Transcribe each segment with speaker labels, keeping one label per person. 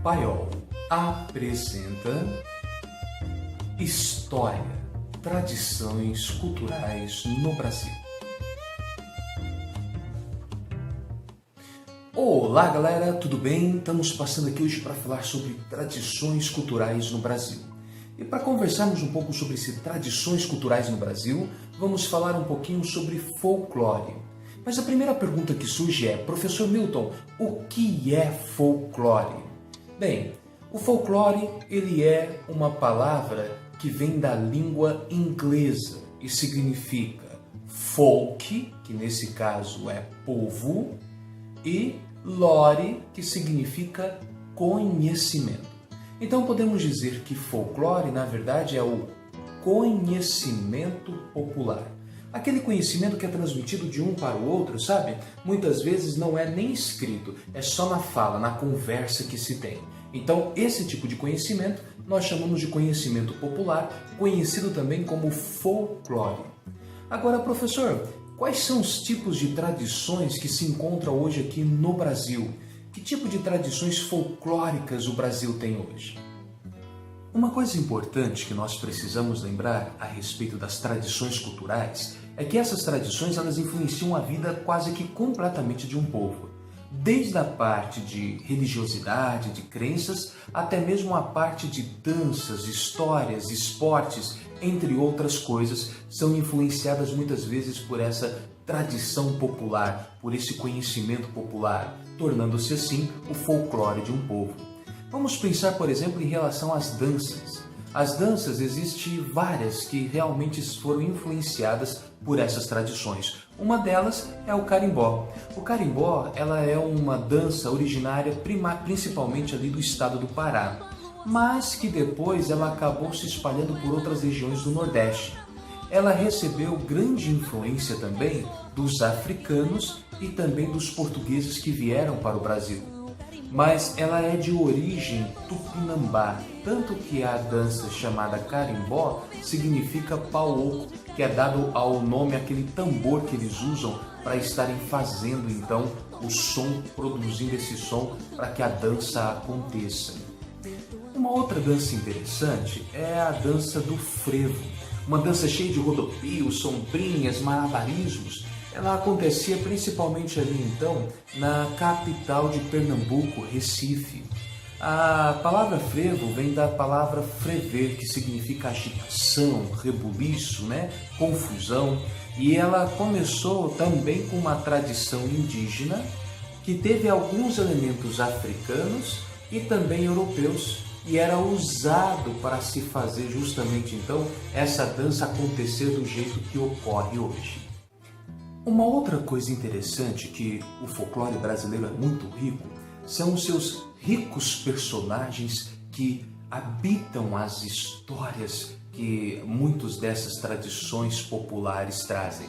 Speaker 1: Paiol apresenta História, Tradições Culturais no Brasil. Olá galera, tudo bem? Estamos passando aqui hoje para falar sobre tradições culturais no Brasil. E para conversarmos um pouco sobre tradições culturais no Brasil, vamos falar um pouquinho sobre folclore. Mas a primeira pergunta que surge é, professor Milton, o que é folclore? Bem, o folclore ele é uma palavra que vem da língua inglesa e significa folk, que nesse caso é povo, e lore, que significa conhecimento. Então podemos dizer que folclore, na verdade, é o conhecimento popular. Aquele conhecimento que é transmitido de um para o outro, sabe? Muitas vezes não é nem escrito, é só na fala, na conversa que se tem. Então, esse tipo de conhecimento nós chamamos de conhecimento popular, conhecido também como folclore. Agora, professor, quais são os tipos de tradições que se encontram hoje aqui no Brasil? Que tipo de tradições folclóricas o Brasil tem hoje? Uma coisa importante que nós precisamos lembrar a respeito das tradições culturais é que essas tradições elas influenciam a vida quase que completamente de um povo. Desde a parte de religiosidade, de crenças, até mesmo a parte de danças, histórias, esportes, entre outras coisas, são influenciadas muitas vezes por essa tradição popular, por esse conhecimento popular, tornando-se assim o folclore de um povo. Vamos pensar, por exemplo, em relação às danças. As danças existem várias que realmente foram influenciadas por essas tradições. Uma delas é o carimbó. O carimbó ela é uma dança originária principalmente ali do estado do Pará, mas que depois ela acabou se espalhando por outras regiões do Nordeste. Ela recebeu grande influência também dos africanos e também dos portugueses que vieram para o Brasil. Mas ela é de origem tupinambá, tanto que a dança chamada carimbó significa pau-oco, que é dado ao nome aquele tambor que eles usam para estarem fazendo então o som, produzindo esse som para que a dança aconteça. Uma outra dança interessante é a dança do frevo, uma dança cheia de rodopios, sombrinhas, malabarismos. Ela acontecia principalmente ali então na capital de Pernambuco, Recife. A palavra frevo vem da palavra frever, que significa agitação, rebuliço, confusão. E ela começou também com uma tradição indígena que teve alguns elementos africanos e também europeus. E era usado para se fazer justamente então essa dança acontecer do jeito que ocorre hoje. Uma outra coisa interessante que o folclore brasileiro é muito rico são os seus ricos personagens que habitam as histórias que muitas dessas tradições populares trazem.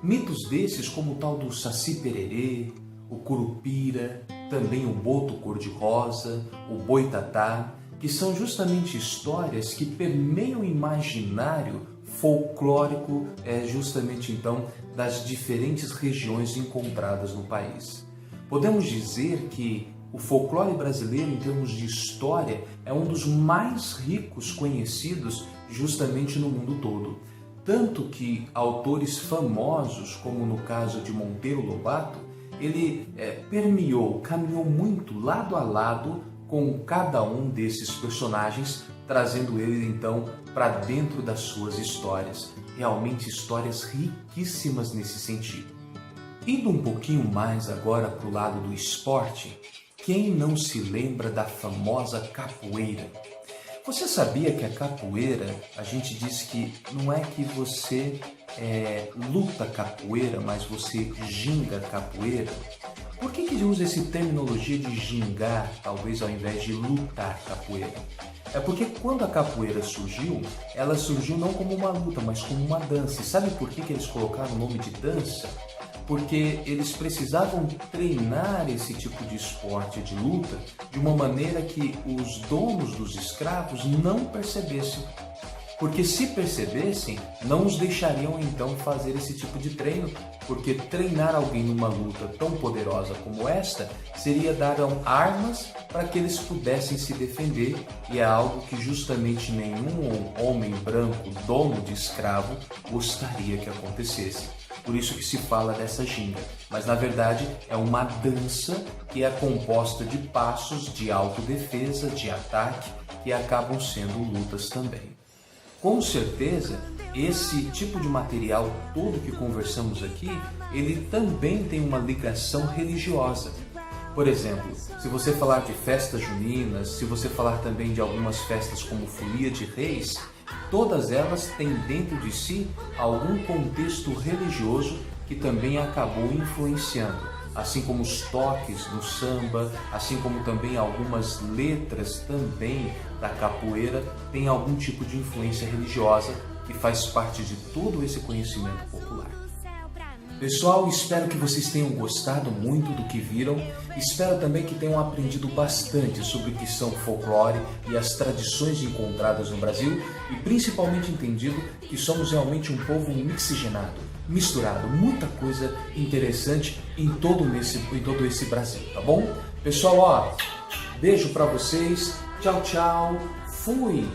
Speaker 1: Mitos desses como o tal do Saci Pererê, o Curupira, também o Boto Cor-de-Rosa, o Boitatá, que são justamente histórias que permeiam o imaginário folclórico, justamente então das diferentes regiões encontradas no país. Podemos dizer que o folclore brasileiro, em termos de história, é um dos mais ricos conhecidos justamente no mundo todo. Tanto que autores famosos, como no caso de Monteiro Lobato, ele caminhou muito lado a lado com cada um desses personagens, trazendo ele então para dentro das suas histórias. Realmente histórias riquíssimas nesse sentido. Indo um pouquinho mais agora para o lado do esporte, quem não se lembra da famosa capoeira? Você sabia que a capoeira, a gente diz que não é que você luta capoeira, mas você ginga capoeira? Por que usa essa terminologia de gingar, talvez ao invés de lutar capoeira? É porque quando a capoeira surgiu, ela surgiu não como uma luta, mas como uma dança. E sabe por que eles colocaram o nome de dança? Porque eles precisavam treinar esse tipo de esporte de luta de uma maneira que os donos dos escravos não percebessem. porque se percebessem, não os deixariam então fazer esse tipo de treino, porque treinar alguém numa luta tão poderosa como esta seria dar armas para que eles pudessem se defender, e é algo que justamente nenhum homem branco, dono de escravo, gostaria que acontecesse. Por isso que se fala dessa ginga, mas na verdade é uma dança que é composta de passos de autodefesa, de ataque, que acabam sendo lutas também. Com certeza, esse tipo de material todo que conversamos aqui, ele também tem uma ligação religiosa. Por exemplo, se você falar de festas juninas, se você falar também de algumas festas como Folia de Reis, todas elas têm dentro de si algum contexto religioso que também acabou influenciando. Assim como os toques do samba, assim como também algumas letras também da capoeira, tem algum tipo de influência religiosa que faz parte de todo esse conhecimento popular. Pessoal, espero que vocês tenham gostado muito do que viram. Espero também que tenham aprendido bastante sobre o que são folclore e as tradições encontradas no Brasil e principalmente entendido que somos realmente um povo mixigenado, misturado, muita coisa interessante em todo esse Brasil, tá bom? Pessoal, beijo pra vocês, tchau, tchau, fui!